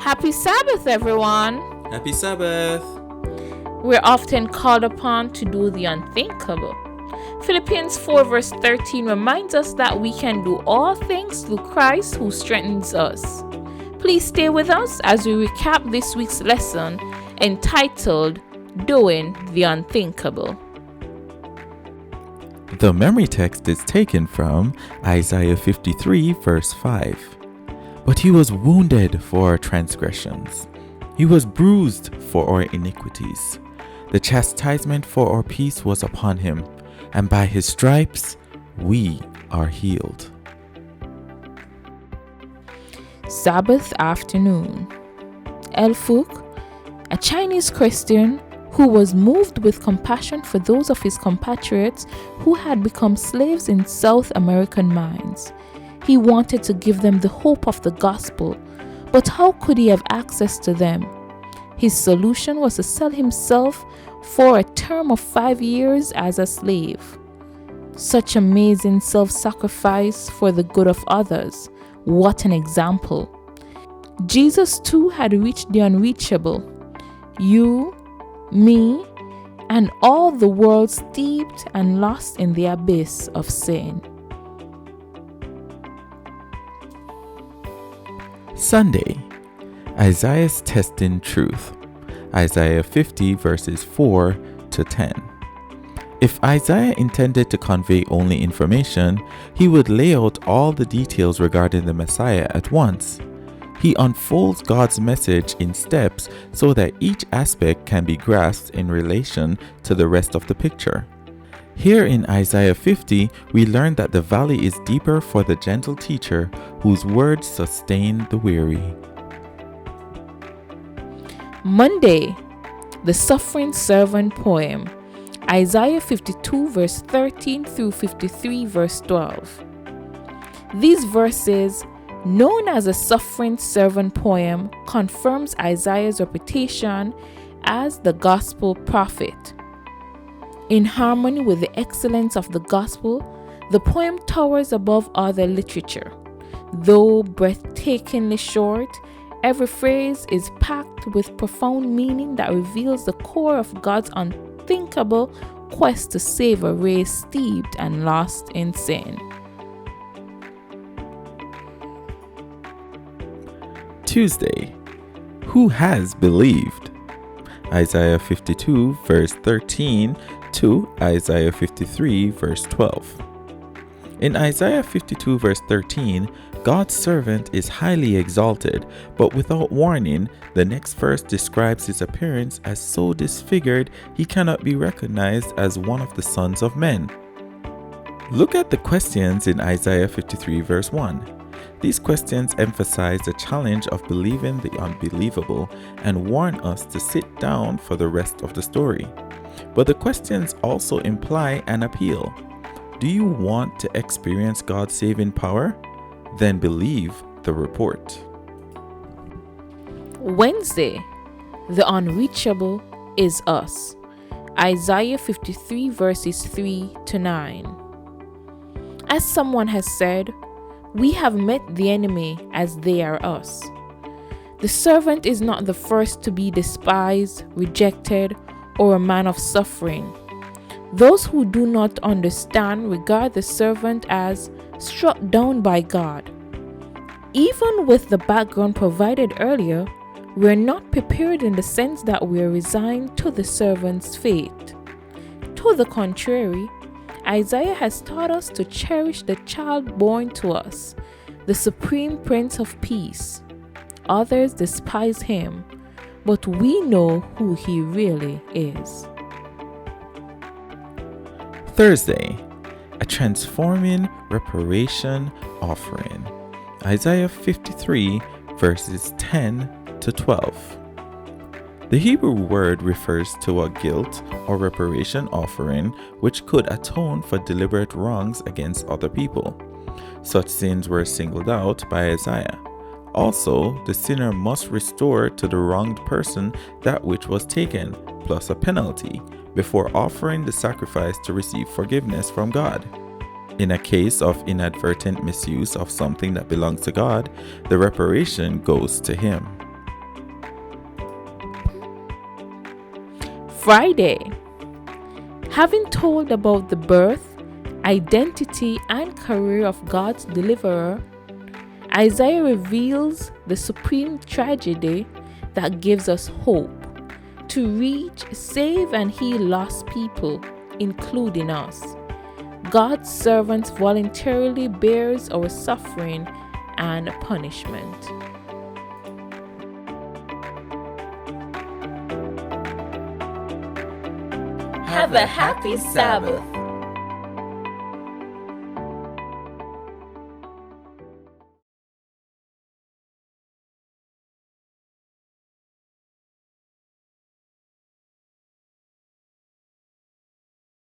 Happy Sabbath, everyone! Happy Sabbath! We're often called upon to do the unthinkable. Philippians 4 verse 13 reminds us that we can do all things through Christ who strengthens us. Please stay with us as we recap this week's lesson entitled Doing the Unthinkable. The memory text is taken from Isaiah 53 verse 5. But he was wounded for our transgressions. He was bruised for our iniquities. The chastisement for our peace was upon him, and by his stripes we are healed. Sabbath Afternoon. El Fuk, a Chinese Christian who was moved with compassion for those of his compatriots who had become slaves in South American mines. He wanted to give them the hope of the gospel, but how could he have access to them? His solution was to sell himself for a term of 5 years as a slave. Such amazing self-sacrifice for the good of others. What an example. Jesus too had reached the unreachable. You, me, and all the world steeped and lost in the abyss of sin. Sunday, Isaiah's testing truth. Isaiah 50 verses 4 to 10. If Isaiah intended to convey only information, he would lay out all the details regarding the Messiah at once. He unfolds God's message in steps so that each aspect can be grasped in relation to the rest of the picture. Here in Isaiah 50, we learn that the valley is deeper for the gentle teacher whose words sustain the weary. Monday, the Suffering Servant poem, Isaiah 52 verse 13 through 53 verse 12. These verses, known as a Suffering Servant poem, confirms Isaiah's reputation as the gospel prophet. In harmony with the excellence of the gospel, the poem towers above other literature. Though breathtakingly short, every phrase is packed with profound meaning that reveals the core of God's unthinkable quest to save a race steeped and lost in sin. Tuesday, who has believed? Isaiah 52 verse 13 to Isaiah 53 verse 12. In Isaiah 52 verse 13, God's servant is highly exalted, but without warning, the next verse describes his appearance as so disfigured he cannot be recognized as one of the sons of men. Look at the questions in Isaiah 53 verse 1. These questions emphasize the challenge of believing the unbelievable and warn us to sit down for the rest of the story. But the questions also imply an appeal. Do you want to experience God's saving power? Then believe the report. Wednesday, the unreachable is us. Isaiah 53 verses 3 to 9. As someone has said, we have met the enemy as they are us. The servant is not the first to be despised, rejected, or a man of suffering. Those who do not understand regard the servant as struck down by God. Even with the background provided earlier, we're not prepared in the sense that we're resigned to the servant's fate. To the contrary, Isaiah has taught us to cherish the child born to us, the supreme Prince of Peace. Others despise him, but we know who he really is. Thursday, a transforming reparation offering. Isaiah 53 verses 10 to 12. The Hebrew word refers to a guilt or reparation offering which could atone for deliberate wrongs against other people. Such sins were singled out by Isaiah. Also, the sinner must restore to the wronged person that which was taken, plus a penalty, before offering the sacrifice to receive forgiveness from God. In a case of inadvertent misuse of something that belongs to God, the reparation goes to Him. Friday. Having told about the birth, identity, and career of God's deliverer, Isaiah reveals the supreme tragedy that gives us hope to reach, save, and heal lost people, including us. God's servant voluntarily bears our suffering and punishment. Have a happy Sabbath.